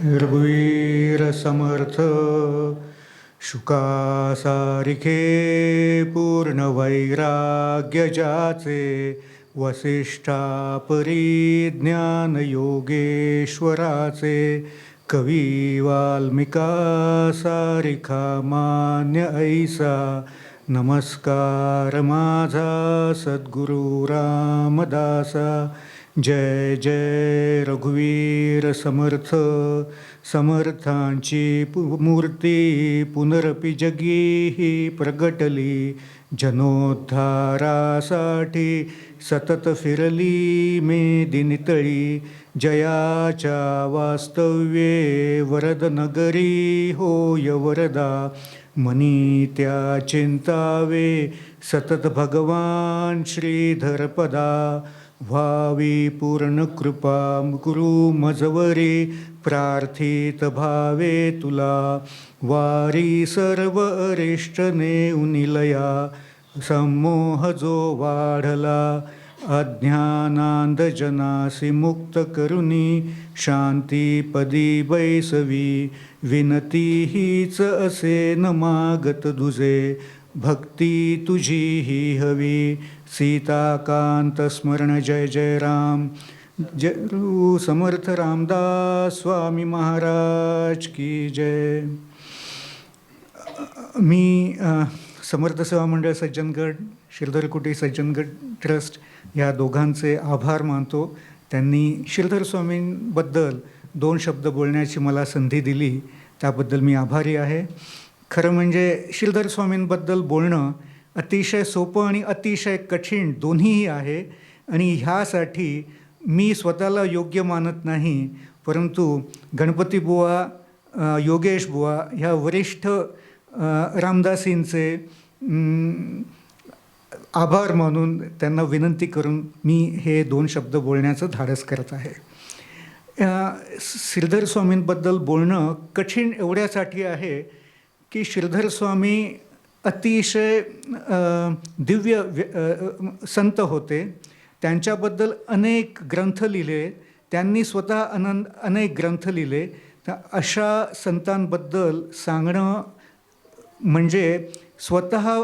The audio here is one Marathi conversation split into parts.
रघुवीर समर्थ शुकासारिखे पूर्ण वैराग्य ज्याचे वसिष्ठा परिज्ञान योगेश्वराचे कवी वाल्मिका सारिखा मान्य ऐसा नमस्कार माझा सद्गुरु रामदासा. जय जय रघुवीर समर्थ. समर्थांची मूर्ती पुनरपि जगी प्रगटली जनोद्धारासाठी सतत फिरली मेदिनीतळी. जयाच्या वास्तव्ये वरद नगरी होय वरदा मनी त्या चिंतावे सतत भगवान श्रीधरपदा. व्हावी पूर्ण कृपा गुरु मजवरी प्रार्थित भावे तुला. वारी सर्व अरिष्ट नेउनिलया संमोह जो वाढला अज्ञानांध जनासी मुक्त करुनी शांती पदी बैसवी. विनती हीच असे न मागत दुजे भक्ती तुझी ही हवी. सीताकांत स्मरण जय जय राम. जय समर्थ रामदास स्वामी महाराज की जय. मी समर्थ सेवा मंडळ सज्जनगड, श्रीधरकुटी सज्जनगड ट्रस्ट या दोघांचे आभार मानतो. त्यांनी श्रीधर स्वामींबद्दल 2 शब्द बोलण्याची मला संधी दिली, त्याबद्दल मी आभारी आहे. खरं म्हणजे श्रीधर स्वामींबद्दल बोलणं अतिशय सोपं आणि अतिशय कठीण दोन्हीही आहे. आणि ह्यासाठी मी स्वतःला योग्य मानत नाही, परंतु गणपती बुवा, योगेश बुवा ह्या वरिष्ठ रामदासींचे आभार मानून त्यांना विनंती करून मी हे 2 शब्द बोलण्याचं धाडस करत आहे. श्रीधर स्वामींबद्दल बोलणं कठीण एवढ्यासाठी आहे की श्रीधर स्वामी अतिशय दिव्य संत होते. त्यांच्याबद्दल अनेक ग्रंथ लिहिले, त्यांनी स्वतः अनेक ग्रंथ लिहिले. तर अशा संतांबद्दल सांगणं म्हणजे स्वतः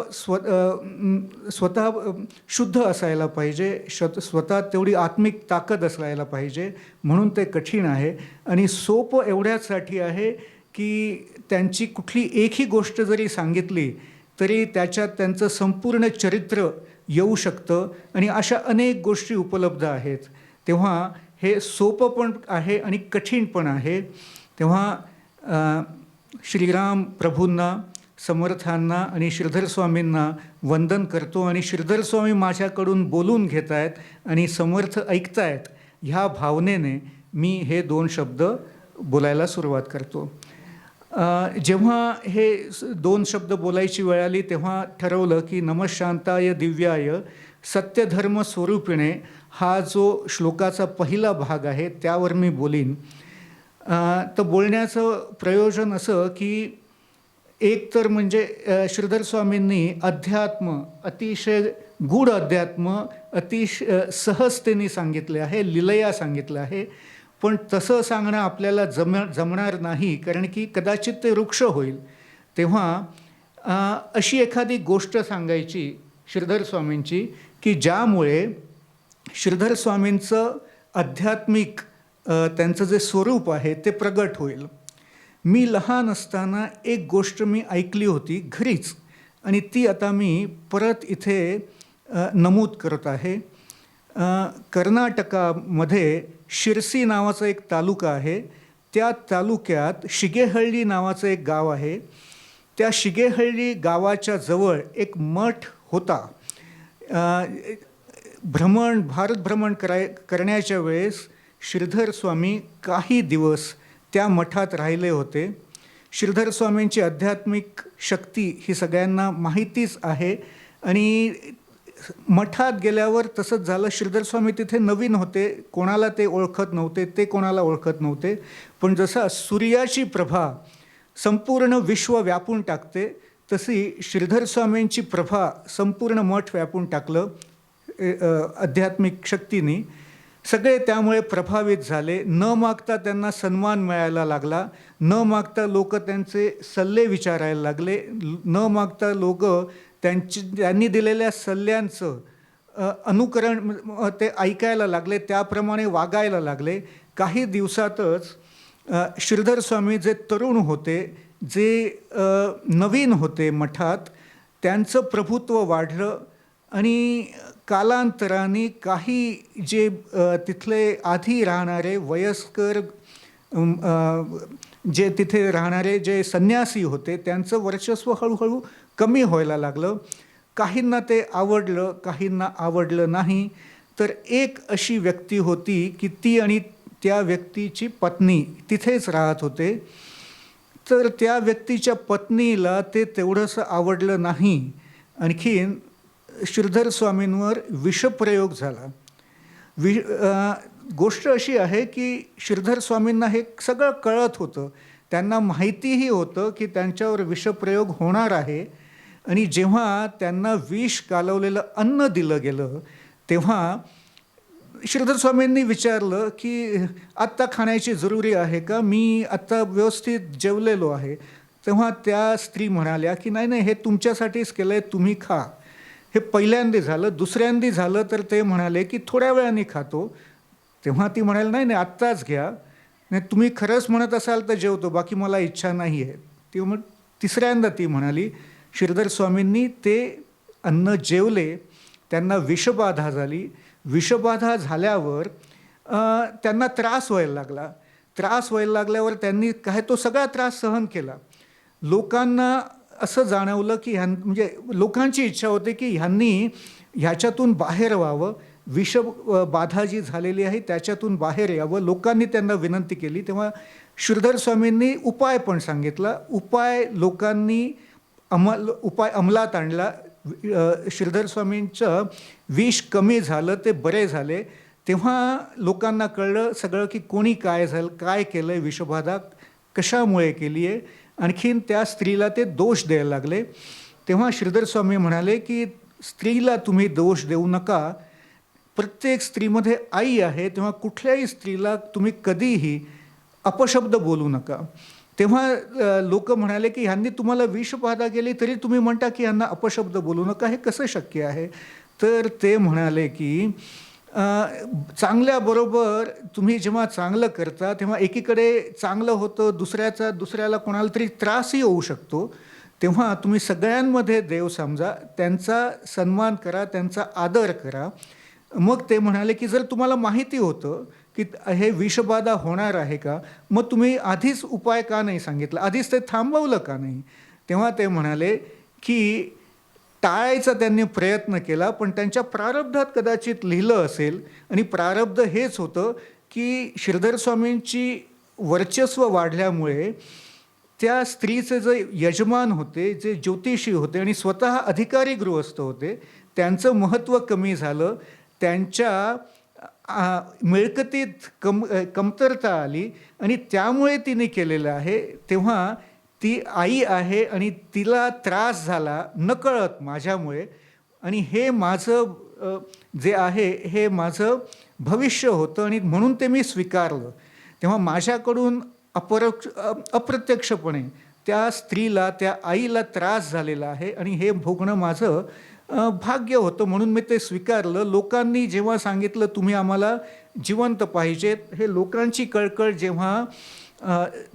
शुद्ध असायला पाहिजे, स्वतः तेवढी आत्मिक ताकद असायला पाहिजे, म्हणून ते कठीण आहे. आणि सोपं एवढ्यासाठी आहे की त्यांची कुठली एकही गोष्ट जरी सांगितली तरी त्याच्यात त्यांचं संपूर्ण चरित्र येऊ शकतं. आणि अशा अनेक गोष्टी उपलब्ध आहेत. तेव्हा हे सोपं पण आहे आणि कठीण पण आहे. तेव्हा श्रीराम प्रभूंना, समर्थांना आणि श्रीधर स्वामींना वंदन करतो. आणि श्रीधर स्वामी माझ्याकडून बोलून घेत आहेत आणि समर्थ ऐकतायत, ह्या भावनेने मी हे 2 शब्द बोलायला सुरुवात करतो. जेव्हा हे 2 शब्द बोलायची वेळ आली तेव्हा ठरवलं की नमशांताय दिव्याय सत्यधर्म स्वरूपिणे हा जो श्लोकाचा पहिला भाग आहे त्यावर मी बोलीन. तर बोलण्याचं प्रयोजन असं की एक तर म्हणजे श्रीधर स्वामींनी अध्यात्म, अतिशय गूढ अध्यात्म अतिशय सहजतेने सांगितले आहे, लीलया सांगितलं आहे. पण तसं सांगणं आपल्याला जमणार नाही, कारण की कदाचित ते वृक्ष होईल. तेव्हा अशी एखादी गोष्ट सांगायची श्रीधर स्वामींची की ज्यामुळे श्रीधर स्वामींचं आध्यात्मिक त्यांचं जे स्वरूप आहे ते प्रगट होईल. मी लहान असताना एक गोष्ट मी ऐकली होती घरीच, आणि ती आता मी परत इथे नमूद करत आहे. कर्नाटकामध्ये शिरसी नावाचा एक तालुका आहे. त्या तालुक्यात शिगेहळ्ळी नावाचं एक गाव आहे. त्या शिगेहळ्ळी गावाच्या जवळ एक मठ होता. भारत भ्रमण करण्याच्या वेळेस श्रीधर स्वामी काही दिवस त्या मठात राहिले होते. श्रीधर स्वामींची आध्यात्मिक शक्ती ही सगळ्यांना माहितीच आहे. आणि मठात गेल्यावर तसंच झालं. श्रीधर स्वामी तिथे नवीन होते, कोणाला ते ओळखत नव्हते, ते कोणाला ओळखत नव्हते. पण जसा सूर्याची प्रभा संपूर्ण विश्व व्यापून टाकते, तशी श्रीधर स्वामींची प्रभा संपूर्ण मठ व्यापून टाकलं आध्यात्मिक शक्तीने. सगळे त्यामुळे प्रभावित झाले. न मागता त्यांना सन्मान मिळायला लागला. न मागता लोक त्यांचे सल्ले विचारायला लागले. न मागता लोक त्यांनी दिलेल्या सल्ल्यांचं अनुकरण ते ऐकायला लागले, त्याप्रमाणे वागायला लागले. काही दिवसातच श्रीधर स्वामी जे तरुण होते, जे नवीन होते मठात, त्यांचं प्रभुत्व वाढलं आणि कालांतराने काही जे तिथले आधी राहणारे वयस्कर जे तिथे राहणारे जे संन्यासी होते, त्यांचं वर्चस्व हळूहळू कमी व्हायला लागलं. काहींना ते आवडलं, काहींना आवडलं नाही. तर एक अशी व्यक्ती होती की ती आणि त्या व्यक्तीची पत्नी तिथेच राहत होते. तर त्या व्यक्तीच्या पत्नीला ते तेवढंसं आवडलं नाही. आणखीन श्रीधर स्वामींवर विषप्रयोग झाला. गोष्ट अशी आहे की श्रीधर स्वामींना हे सगळं कळत होतं. त्यांना माहितीही होतं की त्यांच्यावर विषप्रयोग होणार आहे. आणि जेव्हा त्यांना विष कालवलेलं अन्न दिलं गेलं, तेव्हा श्रीधर स्वामींनी विचारलं की आत्ता खाण्याची जरुरी आहे का? मी आत्ता व्यवस्थित जेवलेलो आहे. तेव्हा त्या स्त्री म्हणाल्या की नाही नाही, हे तुमच्यासाठीच केलं आहे, तुम्ही खा. हे पहिल्यांदा झालं. दुसऱ्यांदा झालं तर ते म्हणाले की थोड्या वेळाने खातो. तेव्हा ती म्हणाली नाही नाही, आत्ताच घ्या. नाही, तुम्ही खरंच म्हणत असाल तर जेवतो, बाकी मला इच्छा नाही आहे. ती मग तिसऱ्यांदा ती म्हणाली. श्रीधर स्वामींनी ते अन्न जेवले. त्यांना विषबाधा झाली. विषबाधा झाल्यावर त्यांना त्रास व्हायला लागला. त्रास व्हायला लागल्यावर त्यांनी काय तो सगळा त्रास सहन केला. लोकांना असं जाणवलं की म्हणजे लोकांची इच्छा होती की ह्यांनी ह्याच्यातून बाहेर व्हावं. विषबाधा जी झालेली आहे त्याच्यातून बाहेर यावं. लोकांनी त्यांना विनंती केली. तेव्हा श्रीधर स्वामींनी उपाय पण सांगितला. लोकांनी उपाय अंमलात आणला. श्रीधर स्वामींचं विष कमी झालं, ते बरे झाले. तेव्हा लोकांना कळलं सगळं की कोणी काय झालं, काय केलं आहे, विषबाधा कशामुळे केली आहे. आणखीन त्या स्त्रीला ते दोष द्यायला लागले. तेव्हा श्रीधर स्वामी म्हणाले की स्त्रीला तुम्ही दोष देऊ नका. प्रत्येक स्त्रीमध्ये आई आहे, तेव्हा कुठल्याही स्त्रीला तुम्ही कधीही अपशब्द बोलू नका. तेव्हा लोक म्हणाले की ह्यांनी तुम्हाला विषबाधा केली तरी तुम्ही म्हणता की ह्यांना अपशब्द बोलू नका, हे कसं शक्य आहे? तर ते म्हणाले की चांगल्याबरोबर तुम्ही जेव्हा चांगलं करता तेव्हा एकीकडे चांगलं होतं, दुसऱ्याला कोणाला तरी त्रासही होऊ शकतो. तेव्हा तुम्ही सगळ्यांमध्ये देव समजा, त्यांचा सन्मान करा, त्यांचा आदर करा. मग ते म्हणाले की जर तुम्हाला माहिती होतं की हे विषबाधा होणार आहे का, मग तुम्ही आधीच उपाय का नाही सांगितला, आधीच ते थांबवलं का नाही? तेव्हा ते म्हणाले की टाळायचा त्यांनी प्रयत्न केला, पण त्यांच्या प्रारब्धात कदाचित लिहिलं असेल. आणि प्रारब्ध हेच होतं की श्रीधर स्वामींची वर्चस्व वाढल्यामुळे त्या स्त्रीचे जे यजमान होते, जे ज्योतिषी होते आणि स्वतः अधिकारी गृहस्थ होते, त्यांचं महत्त्व कमी झालं. त्यांच्या मिळकतीत कमतरता आली आणि त्यामुळे तिने केलेलं आहे. तेव्हा ती आई आहे आणि तिला त्रास झाला नकळत माझ्यामुळे, आणि हे माझं जे आहे हे माझं भविष्य होतं आणि म्हणून ते मी स्वीकारलं. तेव्हा माझ्याकडून अप्रत्यक्षपणे त्या स्त्रीला, त्या आईला त्रास झालेला आहे आणि हे भोगणं माझं भाग्य होतं, म्हणून मी ते स्वीकारलं. लोकांनी जेव्हा सांगितलं तुम्ही आम्हाला जिवंत पाहिजेत, हे लोकांची कळकळ जेव्हा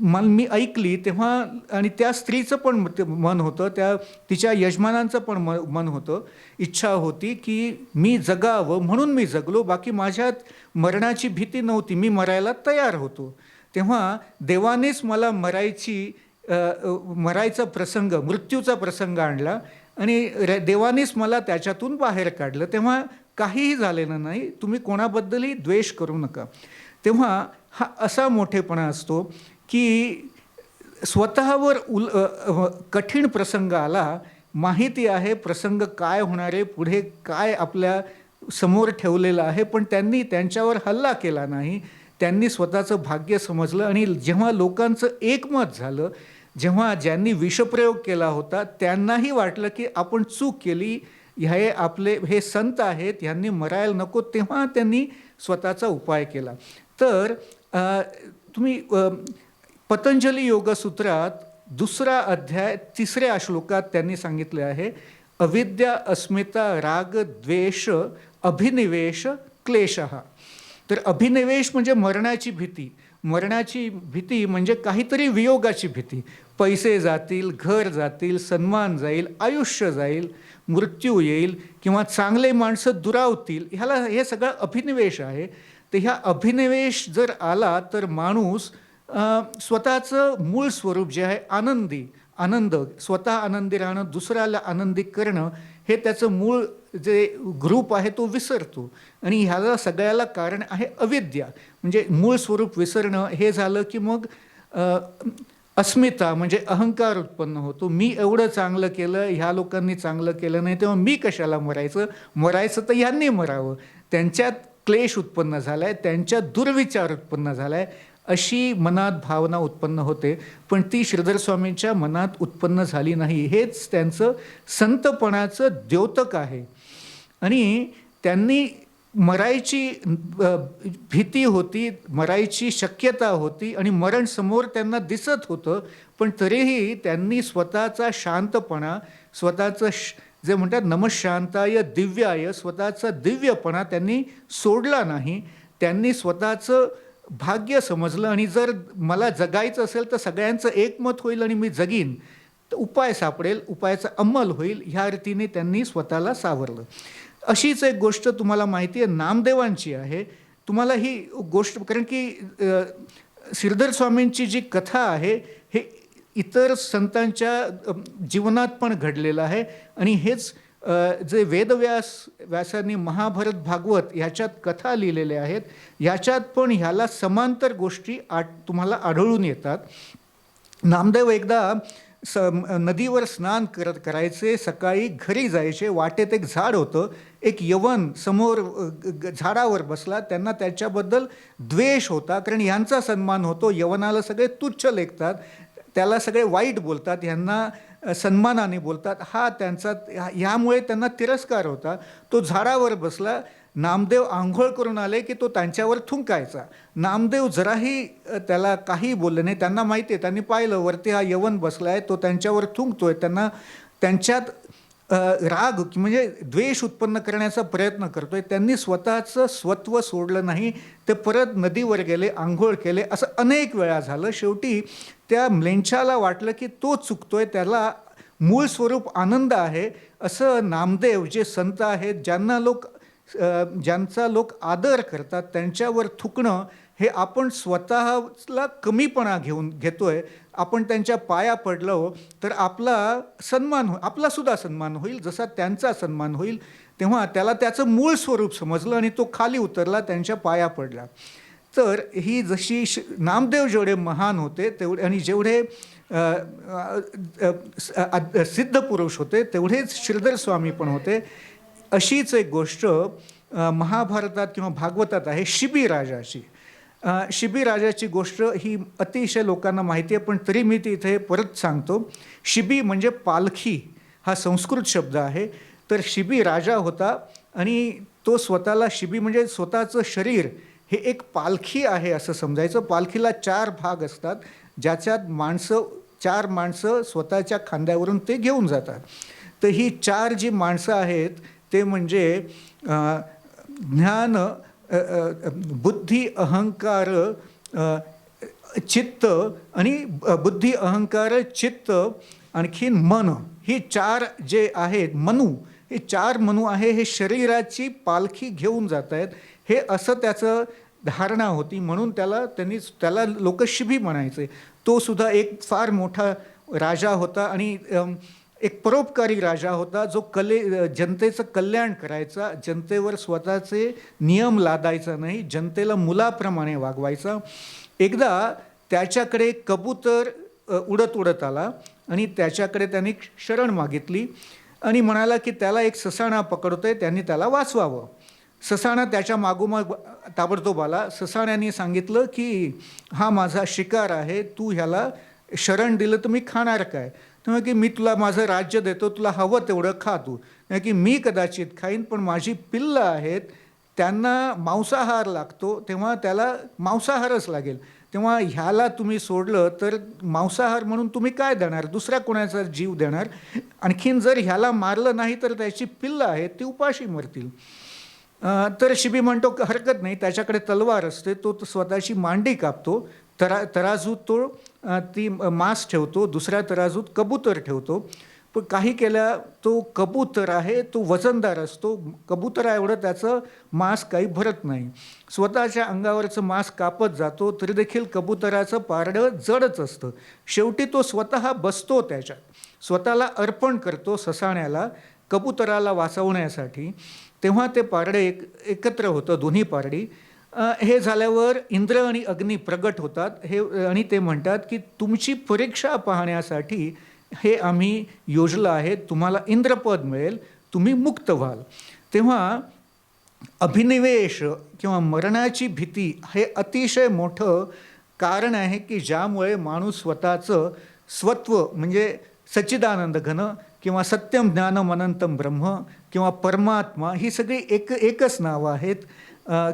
मी ऐकली तेव्हा, आणि त्या स्त्रीचं पण मन होतं, तिच्या यजमानांचं पण मन होतं, इच्छा होती की मी जगावं म्हणून मी जगलो, बाकी माझ्यात मरणाची भीती नव्हती, मी मरायला तयार होतो. तेव्हा देवानेच मला मरायचा प्रसंग, मृत्यूचा प्रसंग आणला आणि देवानेच मला त्याच्यातून बाहेर काढलं. तेव्हा काहीही झालेलं नाही, तुम्ही कोणाबद्दलही द्वेष करू नका. तेव्हा हा असा मोठेपणा असतो की स्वतःवर कठीण प्रसंग आला, माहिती आहे प्रसंग काय होणार आहे, पुढे काय आपल्या समोर ठेवलेलं आहे, पण त्यांनी त्यांच्यावर हल्ला केला नाही. त्यांनी स्वतःचं भाग्य समजलं आणि जेव्हा लोकांचं एकमत झालं, जेव्हा ज्यांनी विषप्रयोग केला होता त्यांनाही वाटलं की आपण चूक केली, हे संत आहेत, ह्यांनी मरायला नको, तेव्हा त्यांनी स्वतःचा उपाय केला. तर तुम्ही पतंजली योगसूत्रात 2रा अध्याय 3ऱ्या श्लोकात त्यांनी सांगितले आहे, अविद्या अस्मिता राग द्वेष अभिनिवेश क्लेशः. तर अभिनिवेश म्हणजे मरणाची भीती. मरणाची भीती म्हणजे काहीतरी वियोगाची भीती. पैसे जातील, घर जातील, सन्मान जाईल, आयुष्य जाईल, मृत्यू येईल किंवा चांगले माणसं दुरावतील, हे सगळं अभिनिवेश आहे. तर ह्या अभिनिवेश जर आला तर माणूस स्वतःचं मूळ स्वरूप जे आहे आनंद, स्वतः आनंदी राहणं, दुसऱ्याला आनंदी करणं, हे त्याचं मूळ जे ग्रुप आहे तो विसरतो. आणि ह्याला सगळ्याला कारण आहे अविद्या. म्हणजे मूळ स्वरूप विसरणं हे झालं की मग अस्मिता म्हणजे अहंकार उत्पन्न होतो. मी एवढं चांगलं केलं, ह्या लोकांनी चांगलं केलं नाही, तेव्हा मी कशाला मरायचं तर ह्यांनी मरावं. त्यांच्यात क्लेश उत्पन्न झाला आहे, त्यांच्यात दुर्विचार उत्पन्न झाला आहे, अशी मनात भावना उत्पन्न होते. पण ती श्रीधर स्वामींच्या मनात उत्पन्न झाली नाही. हेच त्यांचं संतपणाचं द्योतक आहे. आणि त्यांनी मरायची भीती होती, मरायची शक्यता होती आणि मरण समोर त्यांना दिसत होतं, पण तरीही त्यांनी स्वतःचा शांतपणा, स्वतःचं जे म्हणतात नमशांताय दिव्याय, स्वतःचा दिव्यपणा त्यांनी सोडला नाही. त्यांनी स्वतःचं भाग्य समजलं आणि जर मला जगायचं असेल तर सगळ्यांचं एकमत होईल आणि मी जगीन, तर उपाय सापडेल, उपायाचा अंमल होईल, ह्या रीतीने त्यांनी स्वतःला सावरलं. अशीच एक गोष्ट तुम्हाला माहिती आहे नामदेवांची आहे. तुम्हाला ही गोष्ट, कारण की श्रीधर स्वामींची जी कथा आहे हे इतर संतांच्या जीवनात पण घडलेलं आहे. आणि हेच जे व्यासांनी महाभारत भागवत ह्याच्यात कथा लिहिलेल्या आहेत, ह्याच्यात पण ह्याला समांतर गोष्टी तुम्हाला आढळून येतात. नामदेव एकदा नदीवर स्नान करायचे, सकाळी घरी जायचे, वाटेत एक झाड होतं, एक यवन समोर झाडावर बसला. त्यांना त्याच्याबद्दल द्वेष होता, कारण ह्यांचा सन्मान होतो, यवनाला सगळे तुच्छ लेखतात, त्याला सगळे वाईट बोलतात, ह्यांना सन्मानाने बोलतात, हा त्यांचा, ह्यामुळे त्यांना तिरस्कार होता. तो झाडावर बसला. नामदेव आंघोळ करून आले की तो त्यांच्यावर थुंकायचा. नामदेव जराही त्याला काही बोलले नाही. त्यांना माहिती आहे, त्यांनी पाहिलं वरती हा यवन बसला आहे, तो त्यांच्यावर थुंकतोय, त्यांना त्यांच्यात राग म्हणजे द्वेष उत्पन्न करण्याचा प्रयत्न करतोय. त्यांनी स्वतःचं स्वत्व सोडलं नाही. ते परत नदीवर गेले, आंघोळ केले. असं अनेक वेळा झालं. शेवटी त्या म्लेंछाला वाटलं की तो चुकतोय, त्याला मूळ स्वरूप आनंद आहे. असं नामदेव जे संत आहेत, ज्यांचा लोक आदर करतात, त्यांच्यावर थुकणं हे आपण स्वतःला कमीपणा घेतोय. आपण त्यांच्या पाया पडलो तर आपला सुद्धा सन्मान होईल, जसा त्यांचा सन्मान होईल. तेव्हा त्याला त्याचं मूळ स्वरूप समजलं आणि तो खाली उतरला, त्यांच्या पाया पडला. तर ही जशी नामदेव जेवढे महान होते तेवढे आणि जेवढे सिद्ध पुरुष होते तेवढेच श्रीधर स्वामी पण होते. अशीच एक गोष्ट महाभारतात किंवा भागवतात आहे शिबी राजाची. शिबी राजाची गोष्ट ही अतिशय लोकांना माहिती आहे, पण तरी मी ती इथे परत सांगतो. शिबी म्हणजे पालखी हा संस्कृत शब्द आहे. तर शिबी राजा होता आणि तो स्वतःला, शिबी म्हणजे स्वतःचं शरीर हे एक पालखी आहे असं समजायचं. पालखीला 4 भाग असतात, ज्याच्यात 4 माणसं स्वतःच्या खांद्यावरून ते घेऊन जातात. तर ही 4 जी माणसं आहेत ते म्हणजे ज्ञान, बुद्धी, अहंकार, चित्त आणि बुद्धी, अहंकार, चित्त, आणखीन मन. ही 4 जे आहेत मनू, हे 4 मनू आहे, हे शरीराची पालखी घेऊन जात आहेत. हे असं त्याचं धारणा होती, म्हणून त्याला लोक शिबी म्हणायचे. तो सुद्धा एक फार मोठा राजा होता आणि एक परोपकारी राजा होता, जो जनतेचं कल्याण करायचा, जनतेवर स्वतःचे नियम लादायचा नाही, जनतेला मुलाप्रमाणे वागवायचा. एकदा त्याच्याकडे कबूतर उडत उडत आला आणि त्याच्याकडे त्यांनी शरण मागितली आणि म्हणाला की त्याला एक ससाणा पकडतोय, त्यांनी त्याला वाचवावं. ससाणा त्याच्या मागोमाग ताबडतोब आला. ससाण्याने सांगितलं की हा माझा शिकार आहे, तू ह्याला शरण दिलं तर मी खाणार काय? तेव्हा की मी तुला माझं राज्य देतो, तुला हवं तेवढं खा तू. की मी कदाचित खाईन, पण माझी पिल्लं आहेत, त्यांना मांसाहार लागतो तेव्हा त्याला मांसाहारच लागेल. तेव्हा ह्याला तुम्ही सोडलं तर मांसाहार म्हणून तुम्ही काय देणार, दुसऱ्या कोणाचा जीव देणार. आणखीन जर ह्याला मारलं नाही तर त्याची पिल्लं आहेत ती उपाशी मरतील. तर शिबी म्हणतो हरकत नाही, त्याच्याकडे तलवार असते, तो स्वतःची मांडी कापतो, तराजूत तो ती मांस ठेवतो, दुसऱ्या तराजूत कबूतर ठेवतो. पण काही केल्या तो कबूतर आहे तो वजनदार असतो, कबुतरा एवढं त्याचं मांस काही भरत नाही. स्वतःच्या अंगावरचं मांस कापत जातो तरी देखील कबुतराचं पारडं जडच असतं. शेवटी तो स्वतः बसतो त्याच्यात, स्वतःला अर्पण करतो ससाण्याला कबुतराला वाचवण्यासाठी. तेव्हा ते पारडे एकत्र होतं, दोन्ही पारडी. हे झाल्यावर इंद्र आणि अग्नी प्रगट होतात आणि ते म्हणतात की तुमची परीक्षा पाहण्यासाठी हे आम्ही योजलं आहे, तुम्हाला इंद्रपद मिळेल, तुम्ही मुक्त व्हाल. तेव्हा अभिनिवेश किंवा मरणाची भीती हे अतिशय मोठं कारण आहे की ज्यामुळे माणूस स्वतःचं स्वत्व म्हणजे सच्चिदानंद घन किंवा सत्यम ज्ञानम अनंतम ब्रह्म किंवा परमात्मा ही सगळी एकच नावं आहेत,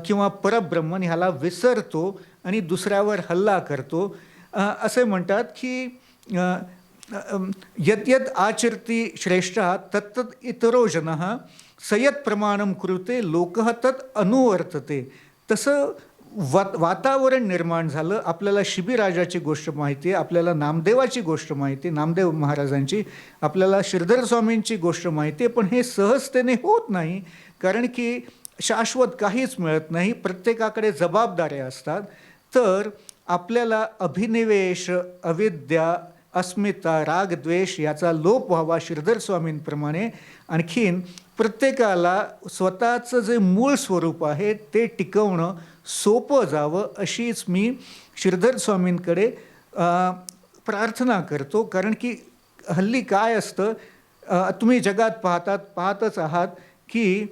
किंवा परब्रह्मन ह्याला विसरतो आणि दुसऱ्यावर हल्ला करतो. असे म्हणतात की यद्यद आचरती श्रेष्ठा तत्तत् इतरो जनः सयत प्रमाणम कुरुते लोकः तत् अनुवर्तते. तसं वातावरण निर्माण झालं. आपल्याला शिबीराजाची गोष्ट माहिती आहे, आपल्याला नामदेवाची गोष्ट माहिती आहे, नामदेव महाराजांची, आपल्याला श्रीधर स्वामींची गोष्ट माहिती आहे. पण हे सहजतेने होत नाही, कारण की शाश्वत काहीच मिळत नाही, प्रत्येकाकडे जबाबदाऱ्या असतात. तर आपल्याला अभिनिवेश, अविद्या, अस्मिता, राग, द्वेष याचा लोप व्हावा श्रीधर स्वामींप्रमाणे. आणखीन प्रत्येकाला स्वतःचं जे मूळ स्वरूप आहे ते टिकवणं सोपं जावं अशीच मी श्रीधर स्वामींकडे प्रार्थना करतो. कारण की हल्ली काय असतं, तुम्ही जगात पाहतच आहात की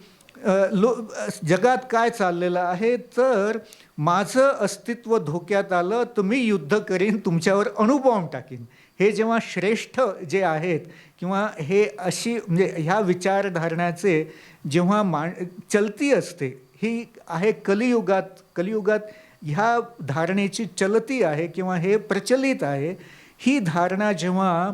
जगात काय चाललेलं आहे, तर माझं अस्तित्व धोक्यात आलं तर मी युद्ध करीन, तुमच्यावर अणुबॉम्ब टाकीन. हे जेव्हा श्रेष्ठ जे आहेत किंवा हे अशी म्हणजे ह्या विचारधारणाचे जेव्हा चलती असते, ही आहे कलियुगात ह्या धारणेची चलती आहे किंवा हे प्रचलित आहे. ही धारणा जेव्हा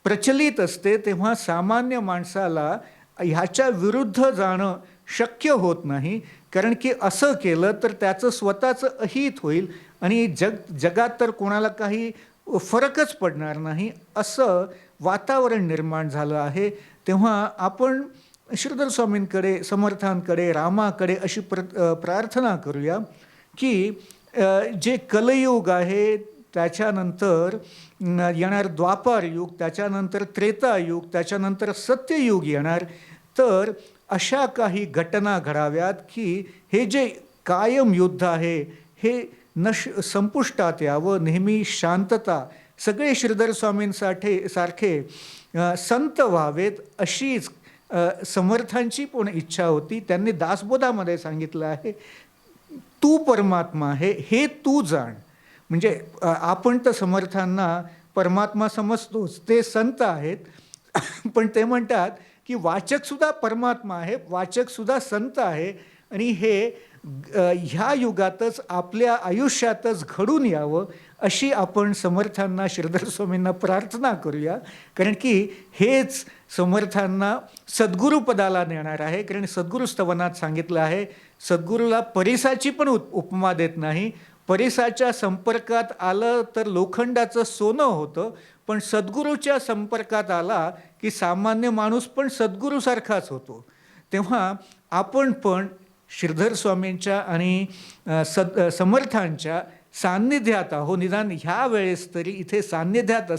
प्रचलित असते तेव्हा सामान्य माणसाला ह्याच्या विरुद्ध जाणं शक्य होत नाही, कारण की असं केलं तर त्याचं स्वतःचं अहित होईल आणि जगात तर कोणाला काही फरकच पडणार नाही, असं वातावरण निर्माण झालं आहे. तेव्हा आपण श्रीधर स्वामींकडे, समर्थांकडे, रामाकडे अशी प्रार्थना करूया की जे कलयुग आहे, त्याच्यानंतर येणार द्वापार युग, त्याच्यानंतर त्रेतायुग, त्याच्यानंतर सत्ययुग येणार. तर अशा काही घटना घडाव्यात की हे जे कायम युद्ध आहे हे संपुष्टात यावं, नेहमी शांतता, सगळे श्रीधर स्वामींसारखे संत व्हावेत अशीच समर्थांची पण इच्छा होती. त्यांनी दासबोधामध्ये सांगितलं आहे, तू परमात्मा आहे हे तू जाण. म्हणजे आपण तर समर्थांना परमात्मा समजतोच, ते संत आहेत, पण ते म्हणतात की वाचकसुद्धा परमात्मा आहे, वाचकसुद्धा संत आहे आणि हे ह्या युगातच आपल्या आयुष्यातच घडून यावं अशी आपण समर्थांना, श्रीधर स्वामींना प्रार्थना करूया. कारण की हेच समर्थांना सद्गुरुपदाला नेणार आहे. कारण सद्गुरु स्तवनात सांगितलं आहे, सद्गुरूला परिसाची पण उपमा देत नाही. परिसाच्या संपर्कात आलं तर लोखंडाचं सोनं होतं, पण सद्गुरूच्या संपर्कात आला की सामान्य माणूस पण सद्गुरूसारखाच होतो. तेव्हा आपण पण श्रीधर स्वामींच्या आणि समर्थांच्या सान्निध्यात आहो. निदान ह्या वेळेस तरी इथे सान्निध्यात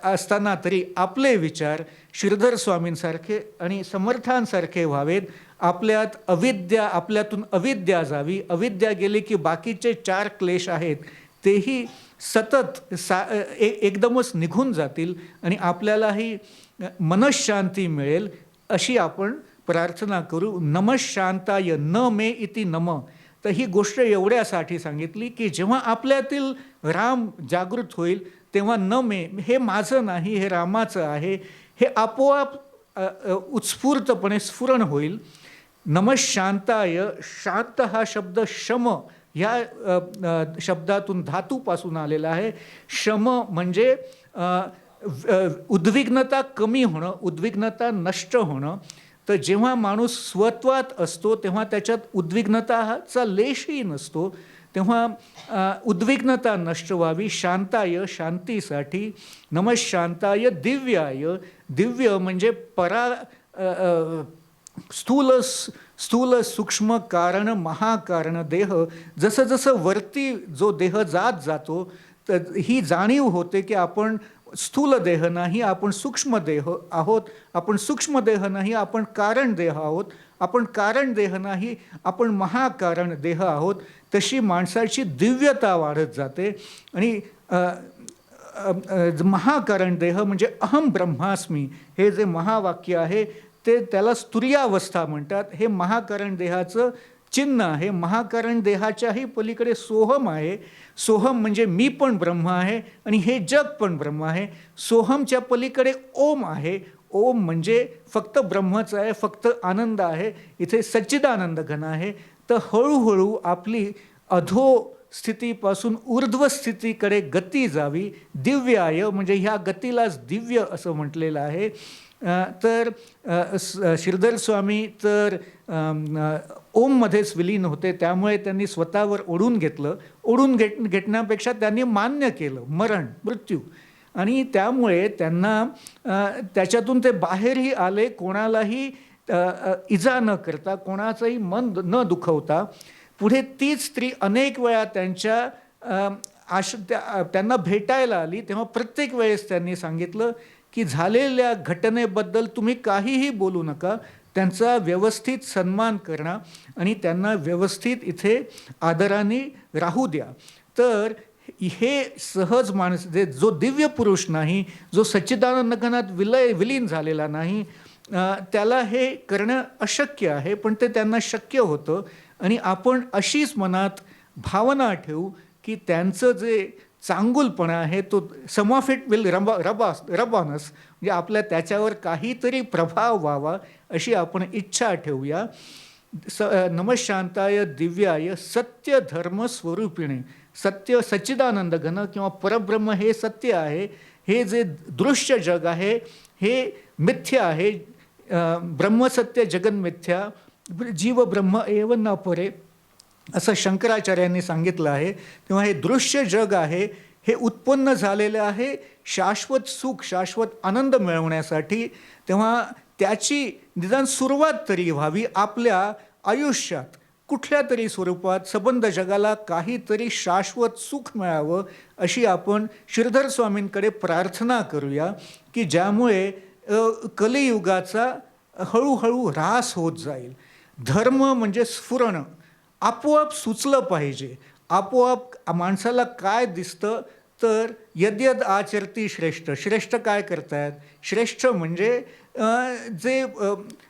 असताना तरी आपले विचार श्रीधर स्वामींसारखे आणि समर्थांसारखे व्हावेत. आपल्यातून अविद्या जावी. अविद्या गेली की बाकीचे 4 क्लेश आहेत तेही सतत एकदमच निघून जातील आणि आपल्यालाही मनःशांती मिळेल अशी आपण प्रार्थना करू. नमःशांताय न मे इति नम. तर ही गोष्ट एवढ्यासाठी सांगितली की जेव्हा आपल्यातील राम जागृत होईल तेव्हा न मे, हे माझं नाही, हे रामाचं आहे, हे आपोआप उत्स्फूर्तपणे स्फुरण होईल. नमः शांताय, शांत हा शब्द शम ह्या शब्दातून धातूपासून आलेला आहे. शम म्हणजे उद्विग्नता कमी होणं, उद्विग्नता नष्ट होणं. तर जेव्हा माणूस स्वत्वात असतो तेव्हा त्याच्यात उद्विग्नताचा लेशही नसतो. तेव्हा उद्विग्नता नष्ट व्हावी. शांताय, शांतीसाठी. नमः शांताय दिव्याय, दिव्य म्हणजे स्थूल सूक्ष्म कारण महाकारण देह. जसं जसं वरती जो देह जात जातो तर ही जाणीव होते की आपण स्थूल देह नाही, आपण सूक्ष्म देह आहोत. आपण सूक्ष्म देह नाही, आपण कारण देह आहोत. आपण कारण देह नाही, आपण महाकारण देह आहोत. तशी माणसाची दिव्यता वाढत जाते. आणि महाकारण देह म्हणजे अहम ब्रह्मास्मी हे जे महावाक्य आहे ते त्याला स्तुर्यावस्था म्हणतात. हे महाकारण देहाचं चिन्ह आहे. महाकारण देहाच्याही पलीकडे सोहम आहे. सोहम म्हणजे मी पण ब्रह्म आहे आणि हे जग पण ब्रह्म आहे. सोहमच्या पलीकडे ओम आहे. ओम म्हणजे फक्त ब्रह्मच आहे, फक्त आनंद आहे. इथे सच्चिदानंद घन आहे. तर हळूहळू आपली अधो स्थितीपासून ऊर्ध्व स्थितीकडे गती जावी. दिव्याय म्हणजे ह्या गतीलाच दिव्य असं म्हटलेलं आहे. तर श्रीधर स्वामी तर ओममध्येच विलीन होते, त्यामुळे त्यांनी स्वतःवर ओढून घेतलं. ओढून घेण्यापेक्षा त्यांनी मान्य केलं मरण, मृत्यू. आणि त्यामुळे त्यांना त्याच्यातून ते बाहेरही आले, कोणालाही इजा न करता, कोणाचंही मन न दुखवता. पुढे तीच स्त्री अनेक वेळा त्यांना भेटायला आली, तेव्हा प्रत्येक वेळेस त्यांनी सांगितलं की झालेल्या घटनेबद्दल तुम्ही काहीही बोलू नका, त्यांचा व्यवस्थित सन्मान करा आणि त्यांना व्यवस्थित इथे आदराने राहू द्या. तर हे सहज माणूस जो दिव्य पुरुष नाही, जो सच्चिदानंद घनात विलीन झालेला नाही, त्याला हे करणं अशक्य आहे. पण ते त्यांना शक्य होतं. आणि आपण अशीच मनात भावना ठेवू की त्यांचं जे चांगुलपणा आहे तो some of it will rub on us, म्हणजे आपल्या त्याच्यावर काहीतरी प्रभाव व्हावा अशी आपण इच्छा ठेवूया. नमः शांताय दिव्याय सत्य धर्म स्वरूपिणे. सत्य सच्चिदानंद घन किंवा परब्रह्म हे सत्य आहे. हे जे दृश्य जग आहे हे मिथ्या आहे. ब्रह्मसत्य जगन्मिथ्या, जीव ब्रह्म एव न परे असं शंकराचार्यांनी सांगितलं आहे. तेव्हा हे दृश्य जग आहे हे उत्पन्न झालेलं आहे शाश्वत सुख, शाश्वत आनंद मिळवण्यासाठी. तेव्हा त्याची निदान सुरुवात तरी व्हावी आपल्या आयुष्यात. कुठल्या तरी स्वरूपात संबंध जगाला काहीतरी शाश्वत सुख मिळावं अशी आपण श्रीधर स्वामींकडे प्रार्थना करूया की ज्यामुळे कलियुगाचा हळूहळू ऱ्हास होत जाईल. धर्म म्हणजे स्फुरण, आपोआप सुचलं पाहिजे. आपोआप माणसाला काय दिसतं तर यद्यद आचरती श्रेष्ठ. श्रेष्ठ काय करतायत? श्रेष्ठ म्हणजे जे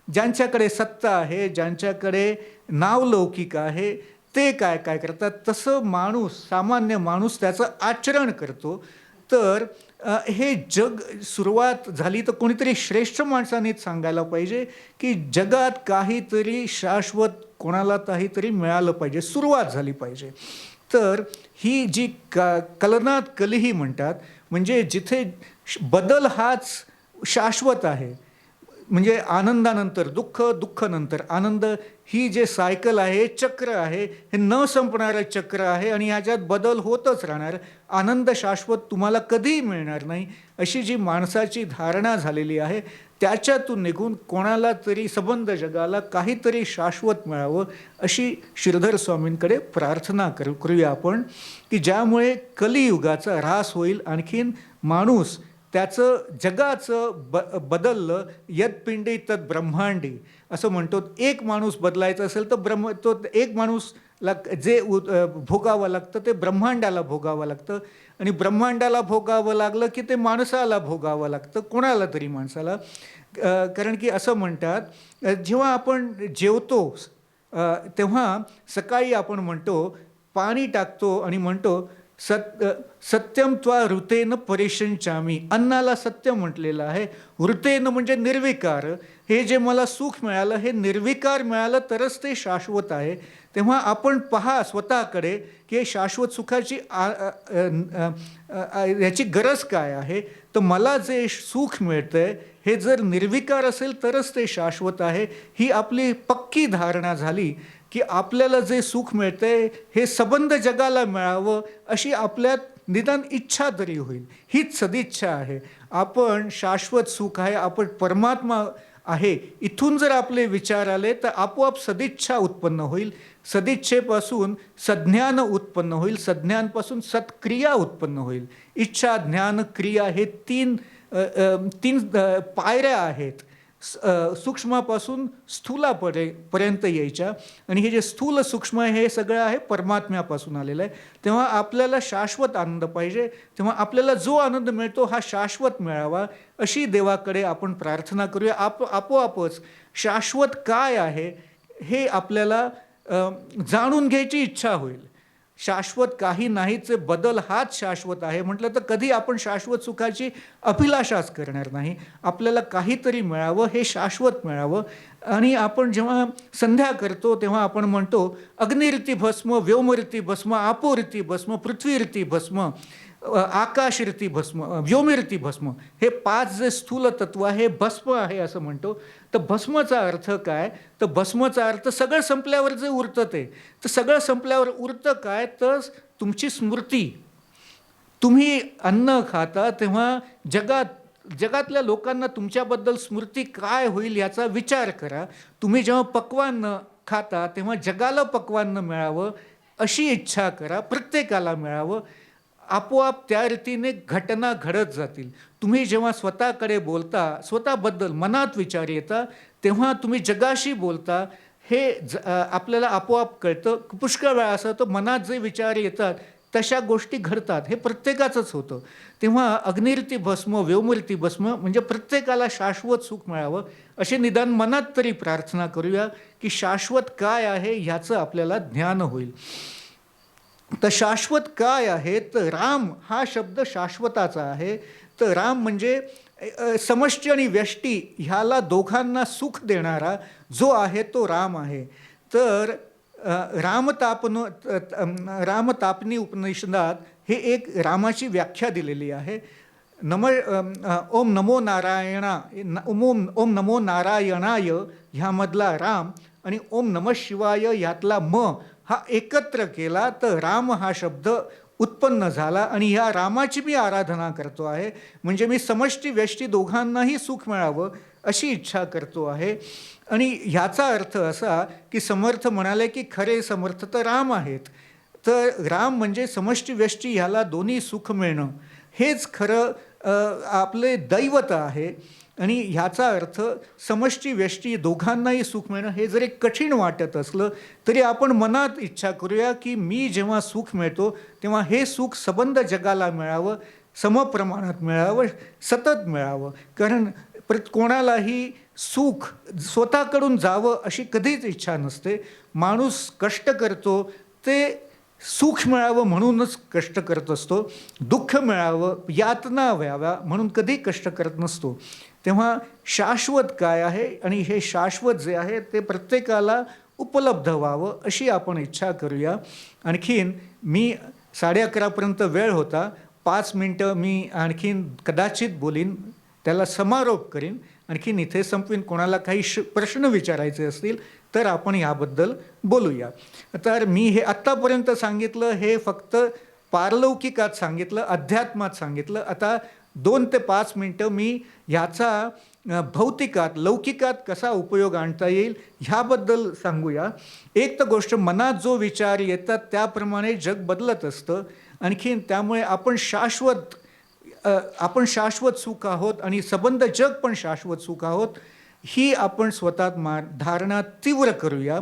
ज्यांच्याकडे सत्ता आहे, ज्यांच्याकडे नावलौकिक आहे ते काय काय करतात, तसं माणूस, सामान्य माणूस त्याचं आचरण करतो. तर हे जग सुरुवात झाली तर कोणीतरी श्रेष्ठ माणसानेच सांगायला पाहिजे की जगात काहीतरी शाश्वत कोणाला काहीतरी मिळालं पाहिजे, सुरुवात झाली पाहिजे. तर ही जी कलनात कलिही म्हणतात, म्हणजे जिथे बदल हाच शाश्वत आहे, म्हणजे आनंदानंतर दुःख, दुःखानंतर आनंद, ही जे सायकल आहे, चक्र आहे, हे न संपणारं चक्र आहे आणि ह्याच्यात बदल होतच राहणार. आनंद शाश्वत तुम्हाला कधीही मिळणार नाही अशी जी माणसाची धारणा झालेली आहे, त्याच्यातून निघून कोणाला तरी संबंध जगाला काहीतरी शाश्वत मिळावं अशी श्रीधर स्वामींकडे प्रार्थना करूया आपण की ज्यामुळे कलियुगाचा ऱ्हास होईल. आणखीन माणूस त्याचं जगाचं बदललं. यत्पिंडी तत् ब्रह्मांडी असं म्हणतो. एक माणूस बदलायचा असेल तर तो एक माणूसला जे भोगावं लागतं ते ब्रह्मांडाला भोगावं लागतं. आणि ब्रह्मांडाला भोगावं लागलं की ते माणसाला भोगावं लागतं, कोणाला तरी माणसाला. कारण की असं म्हणतात जेव्हा आपण जेवतो तेव्हा सकाळी आपण म्हणतो, पाणी टाकतो आणि म्हणतो सत्यम त्वा ऋतेन परिशंचामी, अन्नाला सत्य म्हटलेलं आहे. ऋतेन म्हणजे निर्विकार. हे जे मला सुख मिळालं हे निर्विकार मिळालं तरच ते शाश्वत आहे. तेव्हा आपण पहा स्वतःकडे की शाश्वत सुखाची याची गरज काय आहे. तर मला जे सुख मिळतंय हे जर निर्विकार असेल तरच ते शाश्वत आहे. ही आपली पक्की धारणा झाली की आपल्याला जे सुख मिळतंय हे सबंध जगाला मिळावं अशी आपल्यात निदान इच्छा तरी होईल. हीच सदिच्छा आहे. आपण शाश्वत सुख आहे, आपण परमात्मा आहे, इथून जर आपले विचार आले तर आपोआप सदिच्छा उत्पन्न होईल. सदिच्छेपासून सज्ञान उत्पन्न होईल. सज्ञानपासून सत्क्रिया उत्पन्न होईल. इच्छा, ज्ञान, क्रिया हे तीन पायऱ्या आहेत सूक्ष्मापासून स्थूलापर्यंत यायच्या. आणि हे जे स्थूल सूक्ष्म आहे हे सगळं आहे परमात्म्यापासून आलेलं आहे. तेव्हा आपल्याला शाश्वत आनंद पाहिजे. तेव्हा आपल्याला जो आनंद मिळतो हा शाश्वत मिळावा अशी देवाकडे आपण प्रार्थना करूया. आपोआपच शाश्वत काय आहे हे आपल्याला जाणून घ्यायची इच्छा होईल. शाश्वत काही नाहीचे बदल हाच शाश्वत आहे म्हटलं तर कधी आपण शाश्वत सुखाची अभिलाषाच करणार नाही. आपल्याला काहीतरी मिळावं, हे शाश्वत मिळावं. आणि आपण जेव्हा संध्या करतो तेव्हा आपण म्हणतो अग्निरिती भस्म, व्योमरिती भस्म, आपोरिती भस्म, पृथ्वीरिती भस्म, आकाशरिती भस्म, व्योमिरिती भस्म. हे 5 जे स्थूल तत्व आहे भस्म आहे असं म्हणतो. तर भस्मचा अर्थ काय. तर भस्मचा अर्थ सगळं संपल्यावर जे उरतं ते. तर सगळं संपल्यावर उरतं काय. तर तुमची स्मृती. तुम्ही अन्न खाता तेव्हा जगातल्या लोकांना तुमच्याबद्दल स्मृती काय होईल याचा विचार करा. तुम्ही जेव्हा पक्वान्न खाता तेव्हा जगाला पक्वान्न मिळावं अशी इच्छा करा. प्रत्येकाला मिळावं. आपोआप त्या रीतीने घटना घडत जातील. तुम्ही जेव्हा स्वतःकडे बोलता, स्वतःबद्दल मनात विचार येता तेव्हा तुम्ही जगाशी बोलता हे आपल्याला आपोआप कळतं. पुष्कळ वेळा असं तर मनात जे विचार येतात तशा गोष्टी घडतात. हे प्रत्येकाचंच होतं. तेव्हा अग्निरिती भस्म, व्योमरिती भस्म म्हणजे प्रत्येकाला शाश्वत सुख मिळावं असे निदान मनात तरी प्रार्थना करूया की शाश्वत काय आहे ह्याचं आपल्याला ज्ञान होईल. तर शाश्वत काय आहे. तर राम हा शब्द शाश्वताचा आहे. तर राम म्हणजे समष्टी आणि व्यष्टी ह्याला दोघांना सुख देणारा जो आहे तो राम आहे. तर रामतापनी उपनिषदात हे एक रामाची व्याख्या दिलेली आहे. ओम नमो नारायणाय ह्यामधला राम आणि ओम नमः शिवाय ह्यातला हा एकत्र केला तर राम हा शब्द उत्पन्न झाला. आणि ह्या रामाची मी आराधना करतो आहे. म्हणजे मी समष्टी व्यष्टी दोघांनाही सुख मिळावं अशी इच्छा करतो आहे. आणि ह्याचा अर्थ असा की समर्थ म्हणाले की खरे समर्थ तर राम आहेत. तर राम म्हणजे समष्टी व्यष्टी ह्याला दोन्ही सुख मिळणं हेच खरं आपले दैवत आहे. आणि ह्याचा अर्थ समष्टी व्यष्टी दोघांनाही सुख मिळणं हे जरी कठीण वाटत असलं तरी आपण मनात इच्छा करूया की मी जेव्हा सुख मिळतो तेव्हा हे सुख सबंध जगाला मिळावं, समप्रमाणात मिळावं, सतत मिळावं. कारण कोणालाही सुख स्वतःकडून जावं अशी कधीच इच्छा नसते. माणूस कष्ट करतो ते सुख मिळावं म्हणूनच कष्ट करत असतो. दुःख मिळावं, यातना व्हाव्या म्हणून कधी कष्ट करत नसतो. तेव्हा शाश्वत काय आहे आणि हे शाश्वत जे आहे ते प्रत्येकाला उपलब्ध व्हावं अशी आपण इच्छा करूया. आणखीन मी 11:30 वेळ होता. 5 मिनटं मी आणखीन कदाचित बोलीन, त्याला समारोप करीन. आणखीन इथे संपवीन. कोणाला काही प्रश्न विचारायचे असतील तर आपण याबद्दल बोलूया. तर मी हे आत्तापर्यंत सांगितलं हे फक्त पारलौकिकात सांगितलं, अध्यात्मात सांगितलं. आता 2 ते 5 मिनटं मी ह्याचा भौतिकात, लौकिकात कसा उपयोग आणता येईल ह्याबद्दल सांगूया. एक तर गोष्ट, मनात जो विचार येतात त्याप्रमाणे जग बदलत असतं. आणखीन त्यामुळे आपण शाश्वत सुख आहोत आणि सबंध जग पण शाश्वत सुख आहोत ही आपण स्वतःत धारणा तीव्र करूया.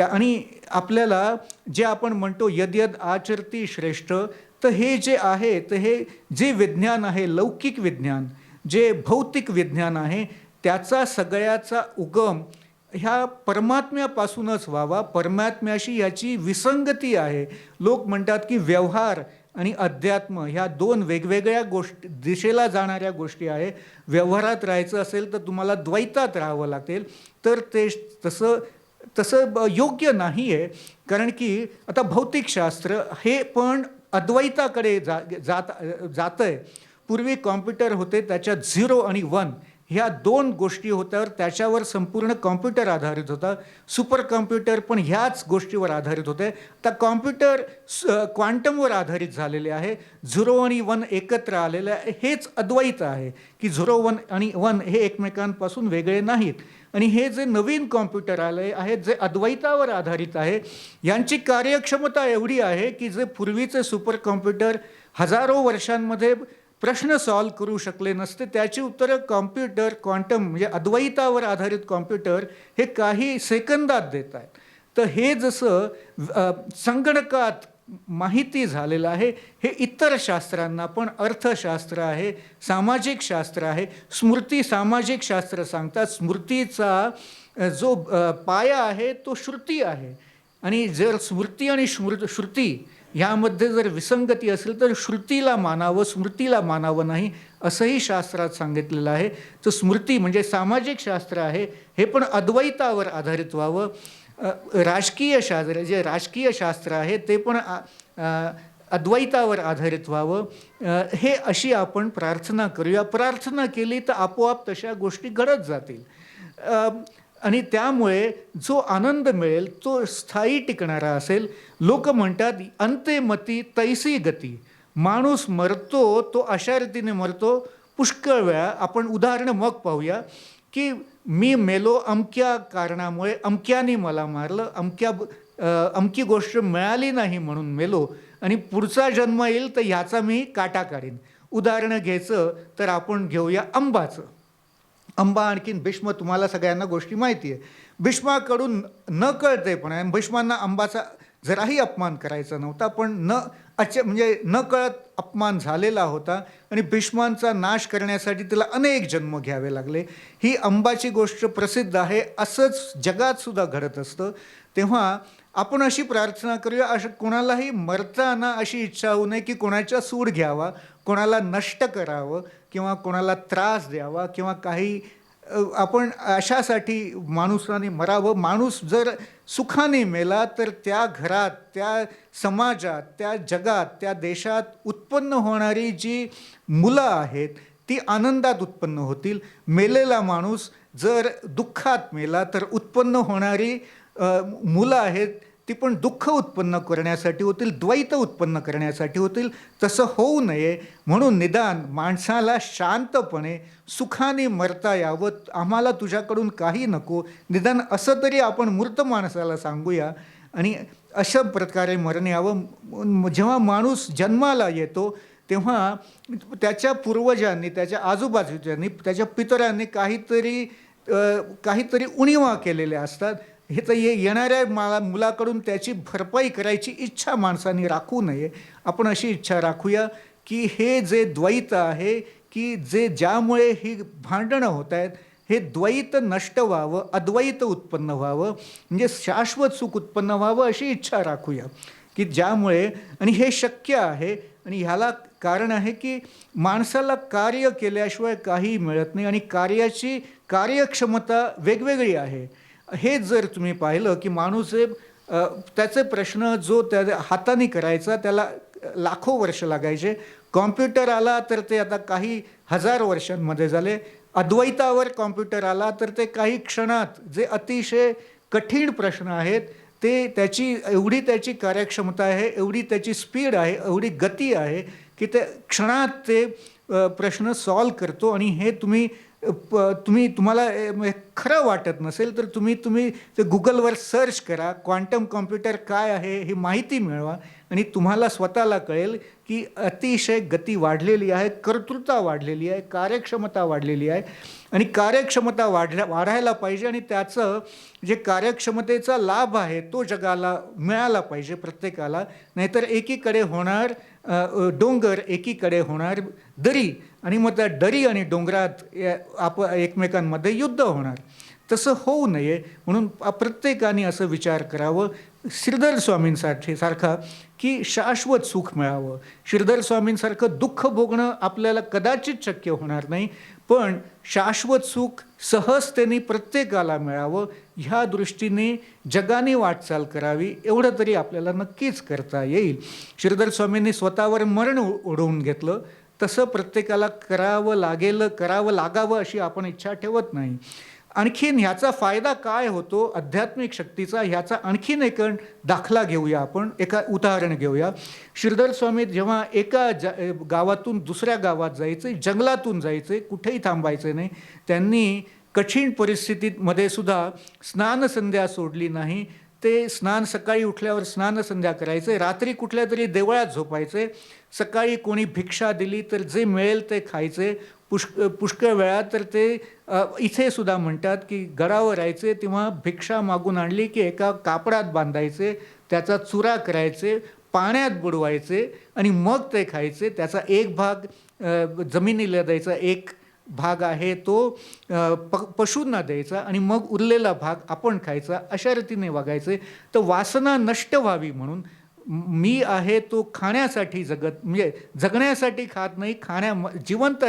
आणि आपल्याला जे आपण म्हणतो यद्यद आचरती श्रेष्ठ, तर हे जे आहे तर हे जे विज्ञान आहे, लौकिक विज्ञान, जे भौतिक विज्ञान आहे त्याचा सगळ्याचा उगम ह्या परमात्म्यापासूनच व्हावा. परमात्म्याशी याची विसंगती आहे. लोक म्हणतात की व्यवहार आणि अध्यात्म ह्या दोन वेगवेगळ्या गोष्टी दिशेला जाणाऱ्या गोष्टी आहे. व्यवहारात राहायचं असेल तर तुम्हाला द्वैतात राहावं लागेल. तर ते तसं तसं योग्य नाही आहे. कारण की आता भौतिकशास्त्र हे पण अद्वैताकडे जातं आहे. पूर्वी कॉम्प्युटर होते, त्याच्यात 0 आणि 1 ह्या दोन गोष्टी होत्या, त्याच्यावर संपूर्ण कॉम्प्युटर आधारित होता. सुपर कॉम्प्युटर पण ह्याच गोष्टीवर आधारित होते. आता कॉम्प्युटर क्वांटमवर आधारित झालेले आहे. 0 आणि 1 एकत्र आलेलं आहे. हेच अद्वैत आहे की 0, 1 आणि 1 हे एकमेकांपासून वेगळे नाहीत. आणि हे जे नवीन कॉम्प्युटर आले आहेत जे अद्वैतावर आधारित आहे, यांची कार्यक्षमता एवढी आहे की जे पूर्वीचे सुपर कॉम्प्युटर हजारो वर्षांमध्ये प्रश्न सॉल्व करू शकले नसते, त्याची उत्तरं कॉम्प्युटर क्वांटम म्हणजे अद्वैतावर आधारित कॉम्प्युटर हे काही सेकंदात देत आहेत. तर हे जसं संगणकात माहिती झालेलं आहे, हे इतर शास्त्रांना पण अर्थशास्त्र आहे, सामाजिक शास्त्र आहे. स्मृती सामाजिक शास्त्र सांगतात स्मृतीचा जो पाया आहे तो श्रुती आहे. आणि जर स्मृती आणि श्रुती ह्यामध्ये जर विसंगती असेल तर श्रुतीला मानावं, स्मृतीला मानावं नाही, असंही शास्त्रात सांगितलेलं आहे. तर स्मृती म्हणजे सामाजिक शास्त्र आहे, हे पण अद्वैतावर आधारित व्हावं. राजकीय शास्त्र जे राजकीय शास्त्र आहे ते पण अद्वैतावर आधारित व्हावं. हे अशी आपण प्रार्थना करूया. प्रार्थना केली तर आपोआप तशा गोष्टी घडत जातील. आणि त्यामुळे जो आनंद मिळेल तो स्थायी टिकणारा असेल. लोक म्हणतात अंतेमती तैसी गती. माणूस मरतो तो अशा रीतीने मरतो. पुष्कळ वेळा आपण उदाहरणं मग पाहूया की मी मेलो अमक्या कारणामुळे, अमक्याने मला मारलं, अमकी गोष्ट मिळाली नाही म्हणून मेलो आणि पुढचा जन्म येईल तर ह्याचा मी काटा काढीन. उदाहरणं घ्यायचं तर आपण घेऊया आंबाचं. आंबा आणखीन भीष्म, तुम्हाला सगळ्यांना गोष्टी माहिती आहे. भीष्माकडून न कळते पण भीष्मांना आंबाचा जराही अपमान करायचा नव्हता, पण म्हणजे न कळत अपमान झालेला होता आणि भीष्मांचा नाश करण्यासाठी तिला अनेक जन्म घ्यावे लागले. ही आंबाची गोष्ट प्रसिद्ध आहे. असंच जगात सुद्धा घडत असतं. तेव्हा आपण अशी प्रार्थना करूया, असं कोणालाही मरताना अशी इच्छा होऊ नये की कोणाचा सूड घ्यावा, कोणाला नष्ट करावं किंवा कोणाला त्रास द्यावा किंवा काही आपण अशासाठी माणुसाने मरावं. माणूस जर सुखाने मेला तर त्या घरात, त्या समाजात, त्या जगात, त्या देशात उत्पन्न होणारी जी मुलं आहेत ती आनंदात उत्पन्न होतील. मेलेला माणूस जर दुःखात मेला तर उत्पन्न होणारी मुलं आहेत ती पण दुःख उत्पन्न करण्यासाठी होतील, द्वैत उत्पन्न करण्यासाठी होतील. तसं होऊ नये म्हणून निदान माणसाला शांतपणे सुखाने मरता यावं. आम्हाला तुझ्याकडून काही नको, निदान असं तरी आपण मूर्त माणसाला सांगूया आणि अशा प्रकारे मरण यावं. जेव्हा माणूस जन्माला येतो तेव्हा त्याच्या पूर्वजांनी, त्याच्या आजूबाजूच्यांनी, त्याच्या पितरांनी काहीतरी उणिवा केलेल्या असतात. हे तर येणाऱ्या मुलाकडून त्याची भरपाई करायची इच्छा माणसाने राखू नये. आपण अशी इच्छा राखूया की हे जे द्वैत आहे की ज्यामुळे ही भांडणं होत आहेत हे द्वैत नष्ट व्हावं, अद्वैत उत्पन्न व्हावं, म्हणजे शाश्वत सुख उत्पन्न व्हावं अशी इच्छा राखूया की ज्यामुळे, आणि हे शक्य आहे. आणि ह्याला कारण आहे की माणसाला कार्य केल्याशिवाय काही मिळत नाही आणि कार्याची कार्यक्षमता वेगवेगळी आहे. हे जर तुम्ही पाहिलं की माणूस त्याचे प्रश्न जो त्या हाताने करायचा त्याला लाखो वर्ष लागायचे. कॉम्प्युटर आला तर ते आता काही हजार वर्षांमध्ये झाले. अद्वैतावर कॉम्प्युटर आला तर ते काही क्षणात, जे अतिशय कठीण प्रश्न आहेत ते एवढी त्याची कार्यक्षमता आहे, एवढी त्याची स्पीड आहे, एवढी गती आहे की ते क्षणात ते प्रश्न सॉल्व करतो. आणि हे तुम्हाला खरं वाटत नसेल तर तुम्ही ते गुगलवर सर्च करा, क्वांटम कॉम्प्युटर काय आहे ही माहिती मिळवा आणि तुम्हाला स्वतःला कळेल की अतिशय गती वाढलेली आहे, कर्तृत्वता वाढलेली आहे, कार्यक्षमता वाढलेली आहे. आणि कार्यक्षमता वाढायला पाहिजे आणि त्याचं जे कार्यक्षमतेचा लाभ आहे तो जगाला मिळाला पाहिजे प्रत्येकाला. नाहीतर एकीकडे होणार डोंगर, एकीकडे होणार दरी, आणि मग त्या दरी आणि डोंगरात एकमेकांमध्ये युद्ध होणार. तसं होऊ नये म्हणून प्रत्येकाने असं विचार करावं श्रीधर स्वामींसाठी सारखा की शाश्वत सुख मिळावं. श्रीधर स्वामींसारखं दुःख भोगणं आपल्याला कदाचित शक्य होणार नाही, पण शाश्वत सुख सहजतेने प्रत्येकाला मिळावं ह्या दृष्टीने जगाने वाटचाल करावी, एवढं तरी आपल्याला नक्कीच करता येईल. श्रीधर स्वामींनी स्वतःवर मरण ओढवून घेतलं, तसं प्रत्येकाला करावं लागावं अशी आपण इच्छा ठेवत नाही. आणखीन ह्याचा फायदा काय होतो आध्यात्मिक शक्तीचा, ह्याचा आणखीन एक दाखला घेऊया. आपण एका उदाहरण घेऊया. श्रीधर स्वामी जेव्हा एका गावातून दुसऱ्या गावात जायचे, जंगलातून जायचे, कुठेही थांबायचे नाही. त्यांनी कठीण परिस्थितीमध्ये सुद्धा स्नानसंध्या सोडली नाही. ते सकाळी उठल्यावर स्नानसंध्या करायचे, रात्री कुठल्या तरी देवळात झोपायचे, सकाळी कोणी भिक्षा दिली तर जे मिळेल ते खायचे. पुष्कळ वेळा तर ते इथे सुद्धा म्हणतात की गडावर राहायचे तेव्हा भिक्षा मागून आणली की एका कापडात बांधायचे, त्याचा चुरा करायचे, पाण्यात बुडवायचे आणि मग ते खायचे. त्याचा एक भाग जमिनीला द्यायचा, एक भाग आहे तो पशूंना द्यायचा आणि मग उरलेला भाग आपण खायचा. अशा रीतीने वागायचे. तर वासना नष्ट व्हावी म्हणून मी आहे तो खाण्यासाठी म्हणजे जगण्यासाठी खात नाही, जिवंत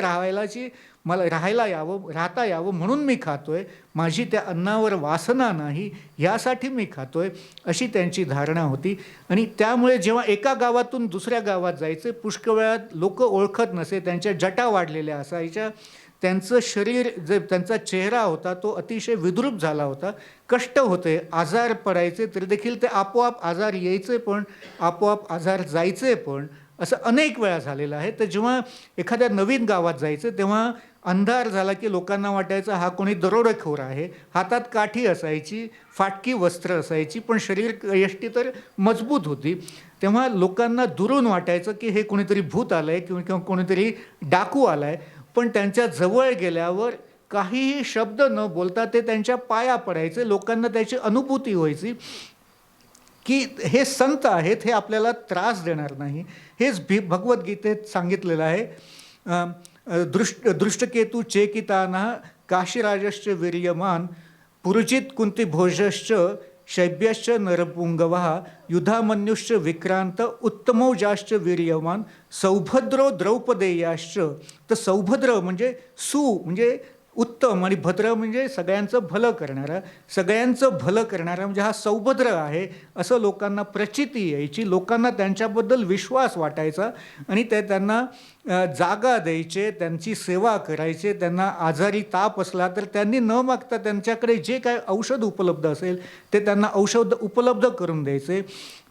मला राहता यावं म्हणून मी खातोय. माझी त्या अन्नावर वासना नाही, यासाठी मी खातोय, अशी त्यांची धारणा होती. आणि त्यामुळे जेव्हा एका गावातून दुसऱ्या गावात जायचे, पुष्कळ वेळात लोक ओळखत नसे, त्यांच्या जटा वाढलेल्या असायच्या, त्यांचं शरीर त्यांचा चेहरा होता तो अतिशय विद्रूप झाला होता, कष्ट होते, आजार पडायचे, तरी देखील ते आपोआप आजार यायचे पण आपोआप आजार जायचे पण, असं अनेक वेळा झालेलं आहे. तर जेव्हा एखाद्या नवीन गावात जायचं तेव्हा अंधार झाला की लोकांना वाटायचं हा कोणी दरोडेखोर आहे. हातात काठी असायची, फाटकी वस्त्र असायची, पण शरीर यष्टी तर मजबूत होती. तेव्हा लोकांना दुरून वाटायचं की हे कोणीतरी भूत आलंय किंवा कोणीतरी डाकू आलाय. पण त्यांच्या जवळ गेल्यावर काहीही शब्द न बोलता ते त्यांच्या पाया पडायचे. लोकांना त्याची अनुभूती व्हायची की हे संत आहेत, हे आपल्याला त्रास देणार नाही. हेच भगवद्गीतेत सांगितलेलं आहे. दृष्टकेतू चेकिताना काशीराजश्च वीर्यमान पुरुजित कुंतीभोजश्च शैब्यश्च नरपुंगवः युधामन्युश्च विक्रांत उत्तमौजाश्च वीर्यवान सौभद्रो द्रौपदेयाश्च. तर सौभद्र म्हणजे म्हणजे उत्तम आणि भद्र म्हणजे सगळ्यांचं भलं करणारा म्हणजे हा सौभद्र आहे असं लोकांना प्रचिती यायची. लोकांना त्यांच्याबद्दल विश्वास वाटायचा आणि ते त्यांना जागा द्यायचे, त्यांची सेवा करायचे. त्यांना आजारी ताप असला तर त्यांनी न मागता त्यांच्याकडे जे काय औषध उपलब्ध असेल ते त्यांना औषध उपलब्ध करून द्यायचे.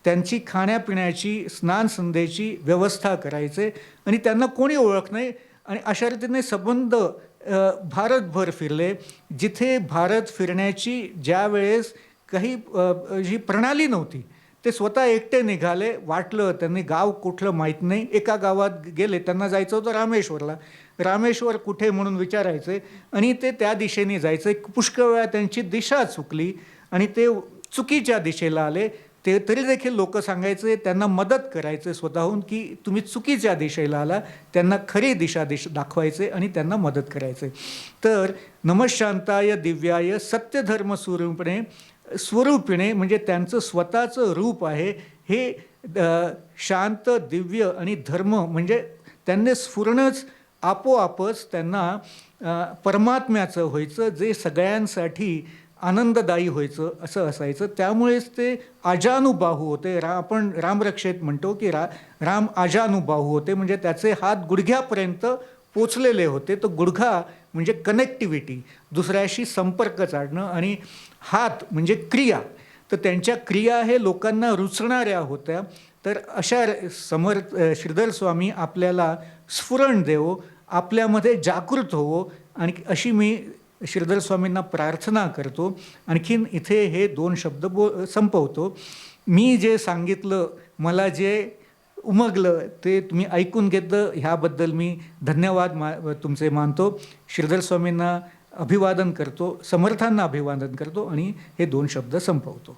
त्यांची खाण्यापिण्याची स्नानसंध्येची व्यवस्था करायचे आणि त्यांना कोणी ओळख नाही. आणि अशा रीतीने संबंध भारतभर फिरले. जिथे भारत फिरण्याची ज्या वेळेस काही जी प्रणाली नव्हती, ते स्वतः एकटे निघाले. वाटलं त्यांनी गाव कुठलं माहीत नाही, एका गावात गेले, त्यांना जायचं होतं रामेश्वरला. रामेश्वर कुठे म्हणून विचारायचे आणि ते त्या दिशेने जायचे. पुष्कळ वेळा त्यांची दिशा चुकली आणि ते चुकीच्या दिशेला आले. ते तरी देखील लोक सांगायचे, त्यांना मदत करायचे स्वतःहून की तुम्ही चुकीच्या दिशेला आला. त्यांना खरी दिशा दाखवायचे आणि त्यांना मदत करायचे. तर नमशांताय दिव्याय सत्यधर्म स्वरूपिणे म्हणजे त्यांचं स्वतःचं रूप आहे. हे शांत, दिव्य आणि धर्म म्हणजे त्यांनी स्फुरणच आपोआपच त्यांना परमात्म्याचं व्हायचं, जे सगळ्यांसाठी आनंददायी व्हायचं असं असायचं. त्यामुळेच ते आजानुबाहू होते. आपण रामरक्षेत म्हणतो की राम आजानुबाहू होते, म्हणजे त्याचे हात गुडघ्यापर्यंत पोचलेले होते. तर गुडघा म्हणजे कनेक्टिव्हिटी, दुसऱ्याशी संपर्क साधणं, आणि हात म्हणजे क्रिया. तर त्यांच्या क्रिया हे लोकांना रुचणाऱ्या होत्या. तर अशा श्रीधर स्वामी आपल्याला स्फुरण देवो, आपल्यामध्ये जागृत होवो, आणि अशी मी श्रीधर स्वामींना प्रार्थना करतो. आणखीन इथे हे 2 शब्द संपवतो. मी जे सांगितलं, मला जे उमगलं ते तुम्ही ऐकून घेतलं, ह्याबद्दल मी धन्यवाद तुमचे मानतो. श्रीधर स्वामींना अभिवादन करतो, समर्थांना अभिवादन करतो आणि हे 2 शब्द संपवतो.